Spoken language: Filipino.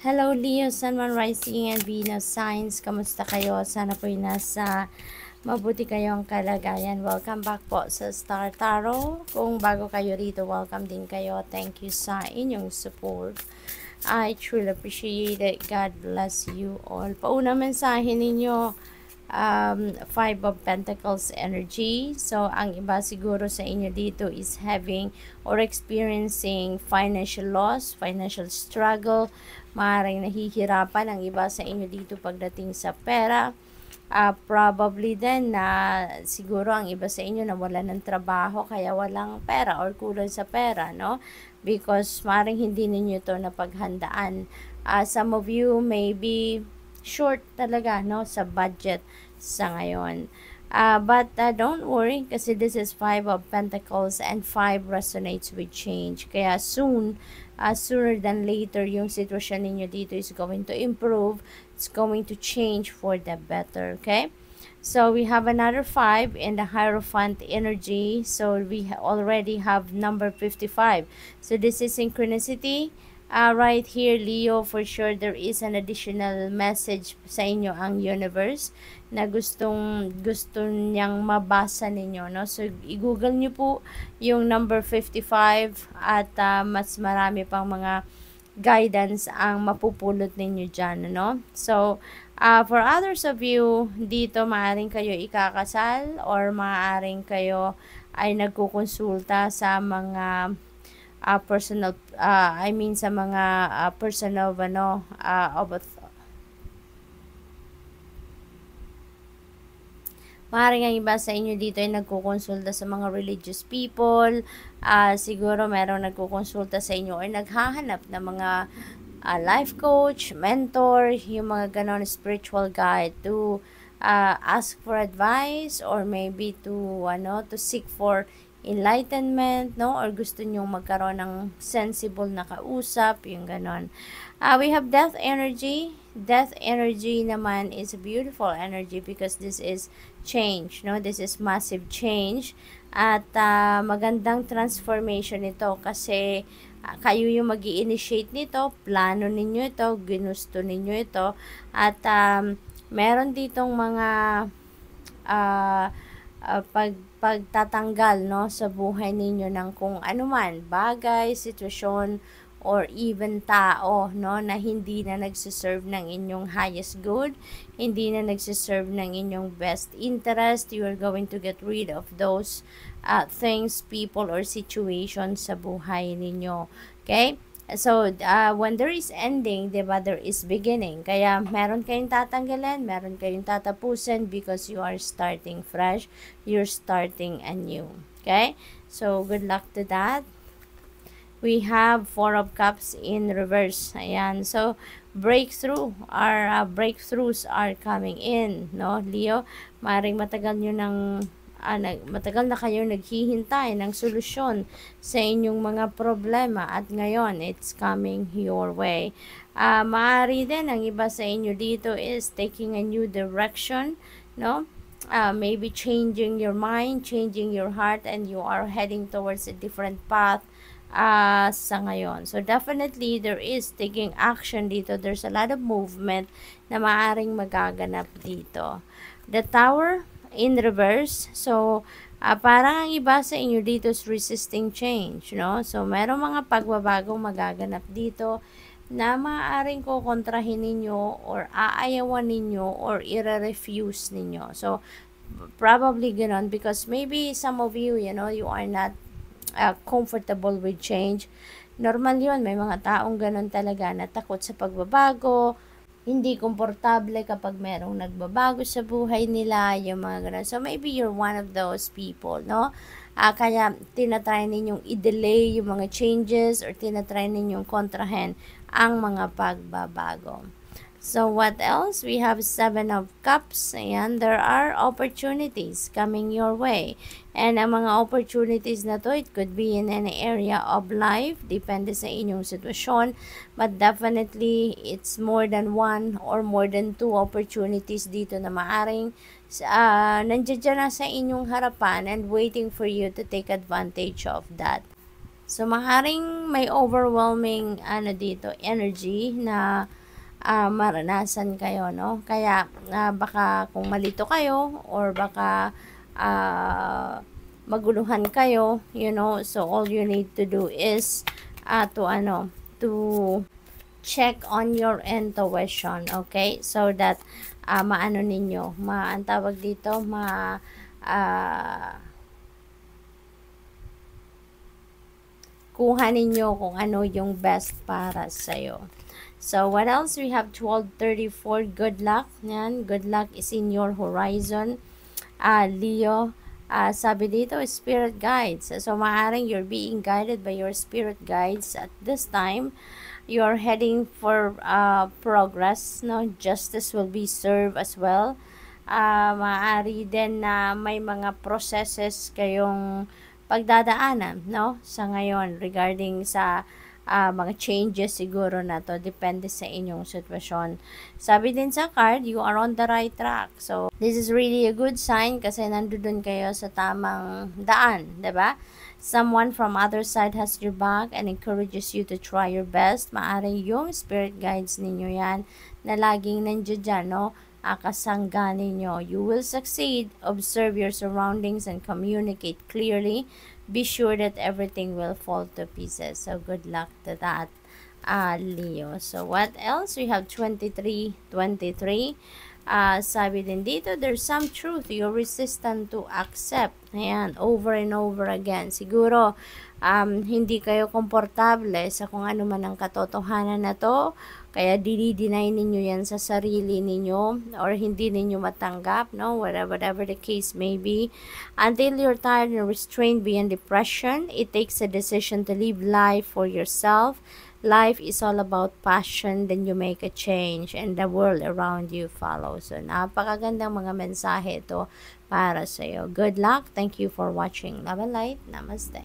Hello Leo, Sun, Moon, Rising, and Venus signs. Kamusta kayo? Sana po'y nasa mabuti kayong kalagayan. Welcome back po sa Star Tarot. Kung bago kayo rito, welcome din kayo. Thank you sa inyong support. I truly appreciate it. God bless you all. Pauna mensahe ninyo, Five of Pentacles energy. So, ang iba siguro sa inyo dito is having or experiencing financial loss, financial struggle. Maaaring nahihirapan ang iba sa inyo dito pagdating sa pera. Probably din na siguro ang iba sa inyo nawala ng trabaho kaya walang pera or kulang sa pera, no? Because maaaring hindi ninyo ito napaghandaan. Some of you may be short talaga, no, sa budget sa ngayon. But don't worry kasi this is Five of Pentacles and 5 resonates with change. Kaya soon, sooner than later, yung sitwasyon ninyo dito is going to improve. It's going to change for the better, okay? So we have another 5 in the Hierophant energy. So we already have number 55. So this is synchronicity. Right here, Leo, for sure there is an additional message sa inyo ang universe na gusto niyang mabasa ninyo, no? So i-google niyo po yung number 55 at mas marami pang mga guidance ang mapupulot ninyo dyan, no? So for others of you dito, maaring kayo ikakasal or maaring kayo ay nagkukonsulta sa mga personal I mean sa mga personal maaaring ang iba sa inyo dito ay nagkukonsulta sa mga religious people. Siguro merong nagkukonsulta sa inyo or naghahanap ng mga life coach, mentor, yung mga ganon, spiritual guide to ask for advice or maybe to seek for enlightenment, no? Or gusto nyong magkaroon ng sensible na kausap, yung ganon. We have death energy. Death energy naman is a beautiful energy because this is change, no? This is massive change. At magandang transformation ito kasi kayo yung mag-i-initiate nito, plano ninyo ito, ginusto ninyo ito. At meron ditong mga pagtatanggal, no, sa buhay ninyo ng kung anuman bagay, sitwasyon, or even tao, no, na hindi na nagsiserve ng inyong highest good, hindi na nagsiserve ng inyong best interest. You are going to get rid of those things, people, or situations sa buhay ninyo. Okay? So, when there is ending, diba, there is beginning. Kaya, meron kayong tatanggalan, meron kayong tatapusin because you are starting fresh. You're starting anew. Okay? So, good luck to that. We have 4 of Cups in reverse. Ayan. So, breakthroughs are coming in, no, Leo? Maring matagal nyo ng matagal na kayo naghihintay ng solusyon sa inyong mga problema at ngayon it's coming your way. Maaari din ang iba sa inyo dito is taking a new direction, no? Maybe changing your mind, changing your heart, and you are heading towards a different path sa ngayon. So definitely there is taking action dito. There's a lot of movement na maaring magaganap dito. The Tower in reverse. So, parang ang iba sa inyo dito is resisting change, no? So, merong mga pagbabagong magaganap dito na maaaring kukontrahin ninyo or aayawan ninyo or i-refuse ninyo. So, probably ganon because maybe some of you, you are not comfortable with change. Normal yun. May mga taong ganon talaga na takot sa pagbabago, hindi komportable kapag merong nagbabago sa buhay nila, yung mga ganun. So, maybe you're one of those people, no? Kaya, tinatry ninyong i-delay yung mga changes or tinatry ninyong kontrahen ang mga pagbabago. So, what else? We have 7 of Cups. Ayan, there are opportunities coming your way. And ang mga opportunities na to, it could be in any area of life. Depende sa inyong sitwasyon. But definitely, it's more than 1 or more than 2 opportunities dito na maaring nandiyan na sa inyong harapan and waiting for you to take advantage of that. So, maaaring may overwhelming dito, energy na maranasan kayo, no? Kaya, baka kung malito kayo or baka maguluhan kayo, so all you need to do is to check on your intuition, okay? So that maano ninyo, ang tawag dito, kuha ninyo kung ano yung best para sa'yo. So, what else? We have 1234, good luck. Yan, good luck is in your horizon. Leo, sabi dito, spirit guides. So, maaaring you're being guided by your spirit guides at this time. You're heading for progress, no? Justice will be served as well. Maaari din na may mga processes kayong pagdadaanan, no? Sa ngayon, regarding sa mga changes siguro na to, depende sa inyong sitwasyon. Sabi din sa card, you are on the right track. So, this is really a good sign kasi nandun kayo sa tamang daan, diba? Someone from other side has your back and encourages you to try your best. Maaring yung spirit guides ninyo yan na laging nandiyan dyan, no? Kasangga ninyo. You will succeed. Observe your surroundings and communicate clearly. Be sure that everything will fall to pieces. So, good luck to that, Leo. So, what else? We have 23. Sabi din dito, there's some truth you're resistant to accept. Ayan, over and over again. Siguro, hindi kayo komportable sa kung ano man ang katotohanan na to. Kaya dinideny ninyo yan sa sarili ninyo or hindi ninyo matanggap, no? Whatever the case may be. Until you're tired and restrained beyond depression, it takes a decision to live life for yourself. Life is all about passion, then you make a change and the world around you follows. So, napakagandang mga mensahe ito para sa iyo. Good luck. Thank you for watching. Love and light. Namaste.